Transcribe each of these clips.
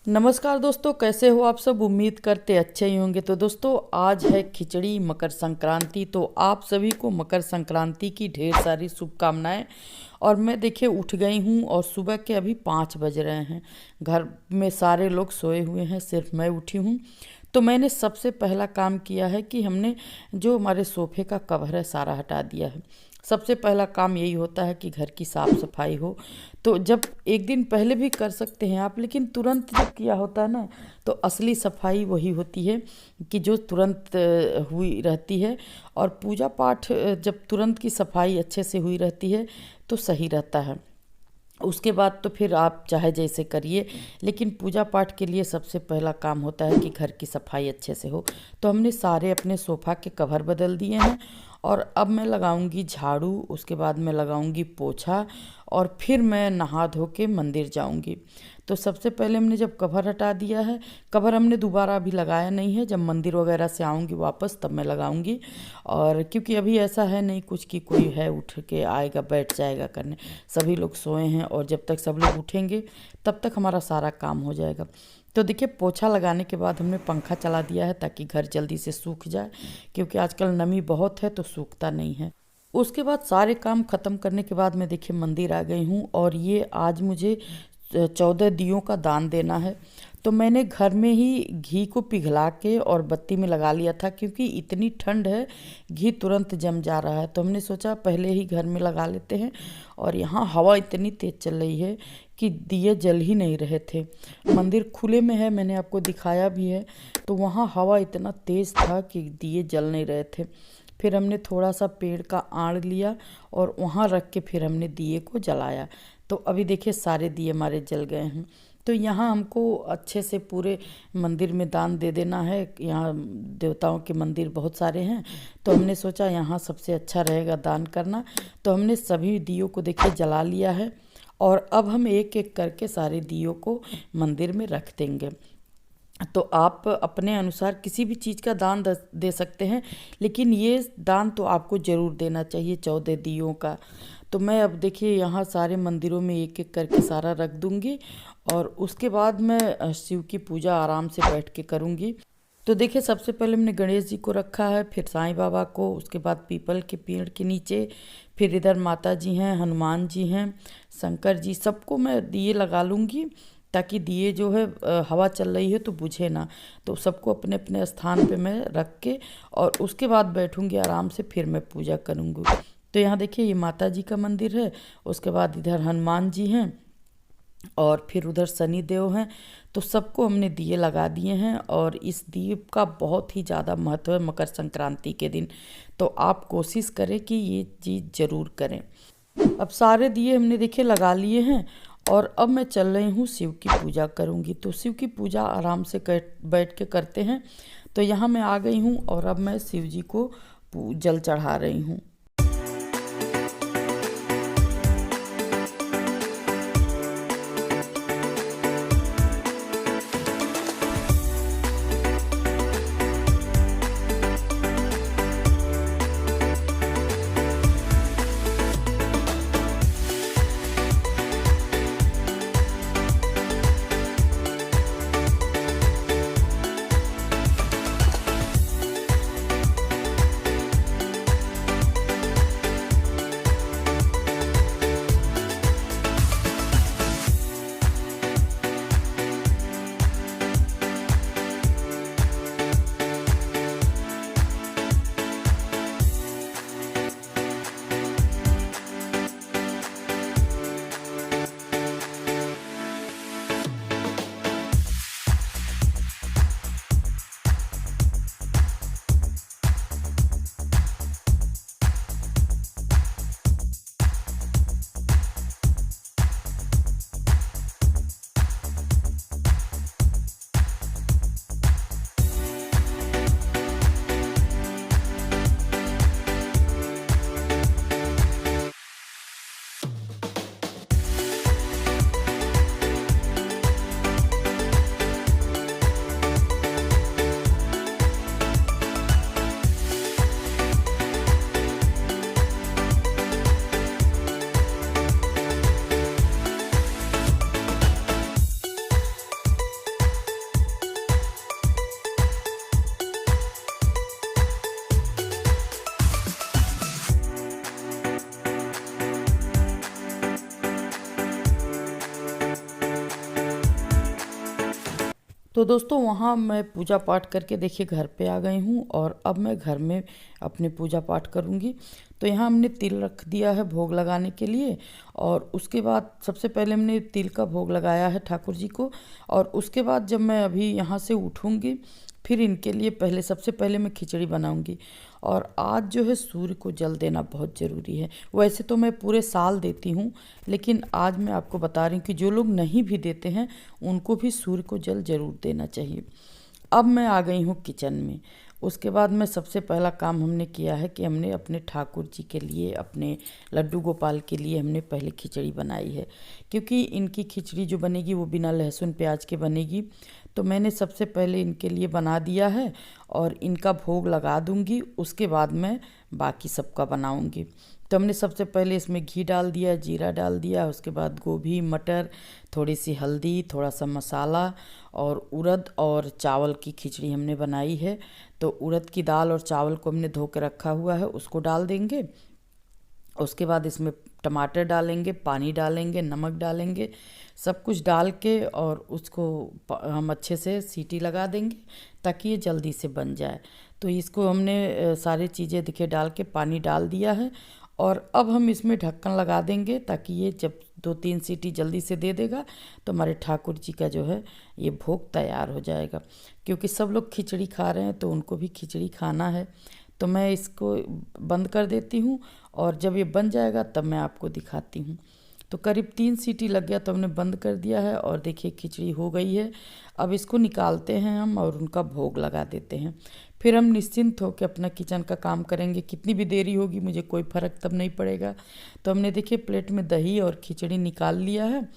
नमस्कार दोस्तों, कैसे हो आप सब। उम्मीद करते अच्छे ही होंगे। तो दोस्तों, आज है खिचड़ी मकर संक्रांति। तो आप सभी को मकर संक्रांति की ढेर सारी शुभकामनाएं। और मैं देखिए उठ गई हूँ और सुबह के अभी 5 बज रहे हैं। घर में सारे लोग सोए हुए हैं, सिर्फ मैं उठी हूँ। तो मैंने सबसे पहला काम किया है कि हमने जो हमारे सोफ़े का कवर है सारा हटा दिया है। सबसे पहला काम यही होता है कि घर की साफ़ सफाई हो। तो जब एक दिन पहले भी कर सकते हैं आप, लेकिन तुरंत जब किया होता है ना, तो असली सफाई वही होती है कि जो तुरंत हुई रहती है। और पूजा पाठ जब तुरंत की सफाई अच्छे से हुई रहती है तो सही रहता है। उसके बाद तो फिर आप चाहे जैसे करिए, लेकिन पूजा पाठ के लिए सबसे पहला काम होता है कि घर की सफाई अच्छे से हो। तो हमने सारे अपने सोफ़ा के कवर बदल दिए हैं और अब मैं लगाऊंगी झाड़ू, उसके बाद मैं लगाऊंगी पोछा और फिर मैं नहा धो के मंदिर जाऊंगी। तो सबसे पहले हमने जब कवर हटा दिया है, कवर हमने दोबारा अभी लगाया नहीं है, जब मंदिर वगैरह से आऊँगी वापस तब मैं लगाऊंगी। और क्योंकि अभी ऐसा है नहीं कुछ कि कोई है उठ के आएगा बैठ जाएगा करने, सभी लोग सोए हैं और जब तक सब लोग उठेंगे तब तक हमारा सारा काम हो जाएगा। तो देखिए, पोछा लगाने के बाद हमने पंखा चला दिया है ताकि घर जल्दी से सूख जाए, क्योंकि आजकल नमी बहुत है तो सूखता नहीं है। उसके बाद सारे काम ख़त्म करने के बाद मैं देखिए मंदिर आ गई हूँ और ये आज मुझे 14 दियों का दान देना है। तो मैंने घर में ही घी को पिघला के और बत्ती में लगा लिया था, क्योंकि इतनी ठंड है घी तुरंत जम जा रहा है। तो हमने सोचा पहले ही घर में लगा लेते हैं। और यहाँ हवा इतनी तेज़ चल रही है कि दिए जल ही नहीं रहे थे। मंदिर खुले में है, मैंने आपको दिखाया भी है, तो वहाँ हवा इतना तेज़ था कि दिए जल नहीं रहे थे। फिर हमने थोड़ा सा पेड़ का आड़ लिया और वहाँ रख के फिर हमने दिए को जलाया। तो अभी देखिए सारे दिए हमारे जल गए हैं। तो यहाँ हमको अच्छे से पूरे मंदिर में दान दे देना है। यहाँ देवताओं के मंदिर बहुत सारे हैं, तो हमने सोचा यहाँ सबसे अच्छा रहेगा दान करना। तो हमने सभी दियों को देखिए जला लिया है और अब हम एक एक करके सारे दियों को मंदिर में रख देंगे। तो आप अपने अनुसार किसी भी चीज़ का दान दे सकते हैं, लेकिन ये दान तो आपको ज़रूर देना चाहिए 14 दियों का। तो मैं अब देखिए यहाँ सारे मंदिरों में एक एक करके सारा रख दूँगी और उसके बाद मैं शिव की पूजा आराम से बैठ के करूँगी। तो देखिए सबसे पहले हमने गणेश जी को रखा है, फिर साईं बाबा को, उसके बाद पीपल के पेड़ के नीचे, फिर इधर माता जी हैं, हनुमान जी हैं, शंकर जी, सबको मैं दिए लगा लूँगी ताकि दिए जो है हवा चल रही है तो बुझे ना। तो सबको अपने अपने स्थान पे मैं रख के और उसके बाद बैठूंगी आराम से, फिर मैं पूजा करूँगी। तो यहाँ देखिए ये माता जी का मंदिर है, उसके बाद इधर हनुमान जी हैं और फिर उधर शनि देव हैं। तो सबको हमने दिए लगा दिए हैं और इस दीप का बहुत ही ज़्यादा महत्व है मकर संक्रांति के दिन। तो आप कोशिश करें कि ये चीज़ ज़रूर करें। अब सारे दिए हमने देखिए लगा लिए हैं और अब मैं चल रही हूँ शिव की पूजा करूँगी। तो शिव की पूजा आराम से बैठ के करते हैं। तो यहाँ मैं आ गई हूँ और अब मैं शिव जी को जल चढ़ा रही हूँ। तो दोस्तों वहाँ मैं पूजा पाठ करके देखिए घर पे आ गई हूँ और अब मैं घर में अपने पूजा पाठ करूँगी। तो यहाँ हमने तिल रख दिया है भोग लगाने के लिए और उसके बाद सबसे पहले हमने तिल का भोग लगाया है ठाकुर जी को। और उसके बाद जब मैं अभी यहाँ से उठूँगी फिर इनके लिए सबसे पहले मैं खिचड़ी बनाऊंगी। और आज जो है सूर्य को जल देना बहुत ज़रूरी है। वैसे तो मैं पूरे साल देती हूँ, लेकिन आज मैं आपको बता रही हूँ कि जो लोग नहीं भी देते हैं उनको भी सूर्य को जल ज़रूर देना चाहिए। अब मैं आ गई हूँ किचन में। उसके बाद में सबसे पहला काम हमने किया है कि हमने अपने ठाकुर जी के लिए, अपने लड्डू गोपाल के लिए हमने पहले खिचड़ी बनाई है, क्योंकि इनकी खिचड़ी जो बनेगी वो बिना लहसुन प्याज के बनेगी। तो मैंने सबसे पहले इनके लिए बना दिया है और इनका भोग लगा दूंगी। उसके बाद मैं बाकी सबका बनाऊंगी। तो हमने सबसे पहले इसमें घी डाल दिया, जीरा डाल दिया, उसके बाद गोभी, मटर, थोड़ी सी हल्दी, थोड़ा सा मसाला और उड़द और चावल की खिचड़ी हमने बनाई है। तो उड़द की दाल और चावल को हमने धो के रखा हुआ है, उसको डाल देंगे। उसके बाद इसमें टमाटर डालेंगे, पानी डालेंगे, नमक डालेंगे, सब कुछ डाल के और उसको हम अच्छे से सीटी लगा देंगे ताकि ये जल्दी से बन जाए। तो इसको हमने सारी चीज़ें देखिए डाल के पानी डाल दिया है और अब हम इसमें ढक्कन लगा देंगे ताकि ये जब 2-3 सीटी जल्दी से दे देगा तो हमारे ठाकुर जी का जो है ये भोग तैयार हो जाएगा। क्योंकि सब लोग खिचड़ी खा रहे हैं तो उनको भी खिचड़ी खाना है। तो मैं इसको बंद कर देती हूँ और जब ये बन जाएगा तब मैं आपको दिखाती हूँ। तो करीब 3 सीटी लग गया तो हमने बंद कर दिया है और देखिए खिचड़ी हो गई है। अब इसको निकालते हैं हम और उनका भोग लगा देते हैं। फिर हम निश्चिंत होकर अपना किचन का काम करेंगे। कितनी भी देरी होगी मुझे कोई फ़र्क तब नहीं पड़ेगा। तो हमने देखिए प्लेट में दही और खिचड़ी निकाल लिया है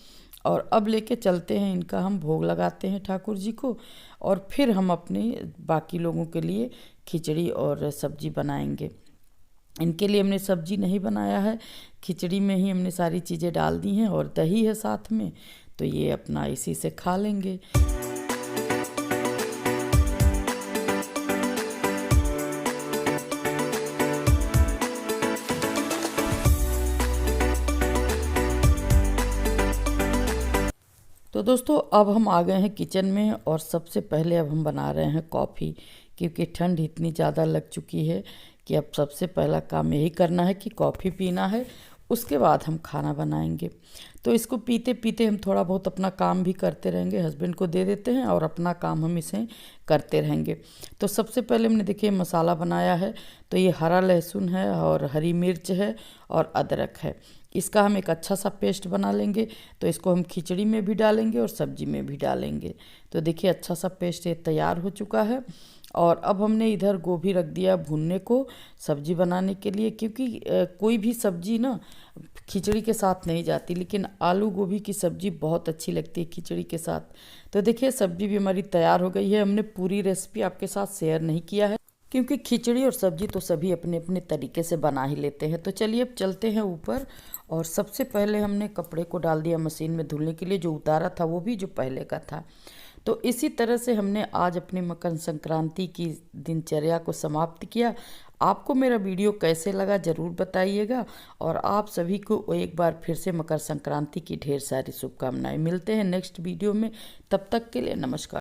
और अब लेके चलते हैं, इनका हम भोग लगाते हैं ठाकुर जी को और फिर हम अपने बाकी लोगों के लिए खिचड़ी और सब्जी बनाएंगे। इनके लिए हमने सब्जी नहीं बनाया है, खिचड़ी में ही हमने सारी चीज़ें डाल दी हैं और दही है साथ में, तो ये अपना इसी से खा लेंगे। तो दोस्तों अब हम आ गए हैं किचन में और सबसे पहले अब हम बना रहे हैं कॉफ़ी, क्योंकि ठंड इतनी ज़्यादा लग चुकी है कि अब सबसे पहला काम यही करना है कि कॉफ़ी पीना है। उसके बाद हम खाना बनाएंगे। तो इसको पीते पीते हम थोड़ा बहुत अपना काम भी करते रहेंगे, हस्बैंड को दे देते हैं और अपना काम हम इसे करते रहेंगे। तो सबसे पहले हमने देखिए मसाला बनाया है। तो ये हरा लहसुन है और हरी मिर्च है और अदरक है। इसका हम एक अच्छा सा पेस्ट बना लेंगे। तो इसको हम खिचड़ी में भी डालेंगे और सब्जी में भी डालेंगे। तो देखिए अच्छा सा पेस्ट ये तैयार हो चुका है। और अब हमने इधर गोभी रख दिया भूनने को सब्जी बनाने के लिए, क्योंकि कोई भी सब्जी ना खिचड़ी के साथ नहीं जाती, लेकिन आलू गोभी की सब्ज़ी बहुत अच्छी लगती है खिचड़ी के साथ। तो देखिए सब्जी भी हमारी तैयार हो गई है। हमने पूरी रेसिपी आपके साथ शेयर नहीं किया है, क्योंकि खिचड़ी और सब्जी तो सभी अपने अपने तरीके से बना ही लेते हैं। तो चलिए अब चलते हैं ऊपर। और सबसे पहले हमने कपड़े को डाल दिया मशीन में धुलने के लिए, जो उतारा था वो भी जो पहले का था। तो इसी तरह से हमने आज अपने मकर संक्रांति की दिनचर्या को समाप्त किया। आपको मेरा वीडियो कैसे लगा ज़रूर बताइएगा और आप सभी को एक बार फिर से मकर संक्रांति की ढेर सारी शुभकामनाएं। मिलते हैं नेक्स्ट वीडियो में, तब तक के लिए नमस्कार।